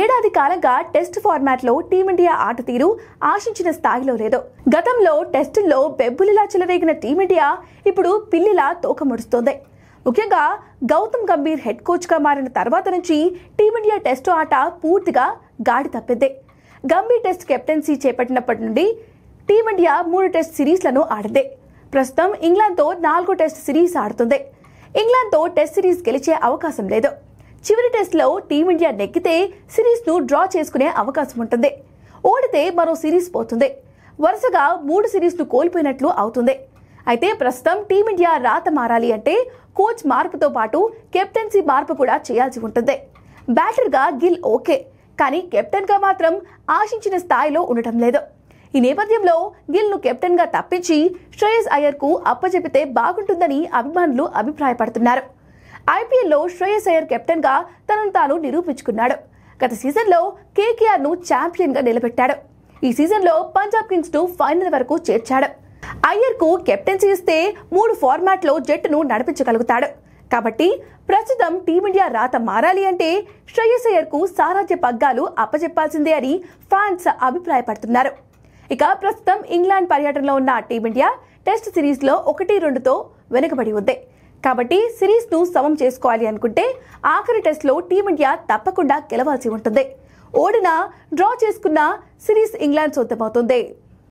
ఏడాది కాలంగా test format లో టీమిండియా ఆట తీరు ఆశించిన స్థాయిలో లేదు. గతంలో టెస్టుల్లో బెబ్బులిలా చెలరేగిన టీమిండియా ఇప్పుడు పిల్లిలా తోకముడుస్తోంది. ముఖ్యంగా గౌతమ్ గంభీర్ హెడ్ కోచ్ గా మారిన తర్వాత నుంచి టీమిండియా టెస్టు ఆట పూర్తిగా గాడి తప్పింది. గంభీర్ టెస్ట్ కెప్టెన్సీ చేపట్టినప్పటి నుండి టీమిండియా 3 టెస్ట్ సిరీస్లను ఆడింది. ప్రస్తుతం ఇంగ్లాండ్తో 4వ టెస్ట్ సిరీస్ ఆడుతుంది. ఇంగ్లాండ్తో టెస్ట్ సిరీస్ గెలిచే అవకాశం లేదు. చివరి టెస్ట్లో టీమిండియా నెగ్గితే సిరీస్ను డ్రా చేసుకునే అవకాశం ఉంటుంది. ఓడితే మరో సిరీస్ పోతుంది. వరుసగా 3 సిరీస్ను కోల్పోయినట్లు అవుతుంది. అయితే ప్రస్తుతం టీమిండియా రాత మారాలి అంటే కోచ్ మార్పుతో పాటు కెప్టెన్సీ మార్పు కూడా చేయాల్సి ఉంటుంది. బ్యాటర్గా గిల్ ఓకే, కానీ కెప్టెన్గా మాత్రం ఆశించిన స్థాయిలో ఉండటం లేదు. ఈ నేపథ్యంలో గిల్ను కెప్టెన్గా తప్పించి శ్రేయస్ అయ్యర్కు అప్పచెపితే బాగుంటుందని అభిమానులు అభిప్రాయపడుతున్నారు. ఐపీఎల్లో శ్రేయస్ అయ్యర్ కెప్టెన్గా తనను తాను నిరూపించుకున్నాడు. గత సీజన్లో కేకేఆర్ను ఛాంపియన్గా నిలబెట్టాడు. ఈ సీజన్లో పంజాబ్ కింగ్స్ను ఫైనల్ వరకు చేర్చాడు. అయ్యర్కు కెప్టెన్సీ ఇస్తే 3 ఫార్మాట్లో జట్టును నడిపించగలుగుతాడు. కాబట్టి ప్రస్తుతం టీమిండియా రాత మారాలి అంటే శ్రేయస్ అయ్యర్కు సారథ్య పగ్గాలు అప్పచెప్పాల్సిందే అని ఫ్యాన్స్ అభిప్రాయపడుతున్నారు. ఇక ప్రస్తుతం ఇంగ్లాండ్ పర్యటనలో ఉన్న టీమిండియా టెస్ట్ సిరీస్లో 1-2తో వెనుకబడి ఉంది. కాబట్టి సిరీస్ను సమం చేసుకోవాలి అనుకుంటే ఆఖరి టెస్ట్లో టీమిండియా తప్పకుండా గెలవాల్సి ఉంటుంది. ఓడినా డ్రా చేసుకున్న సిరీస్ ఇంగ్లాండ్ సొంతమవుతుంది.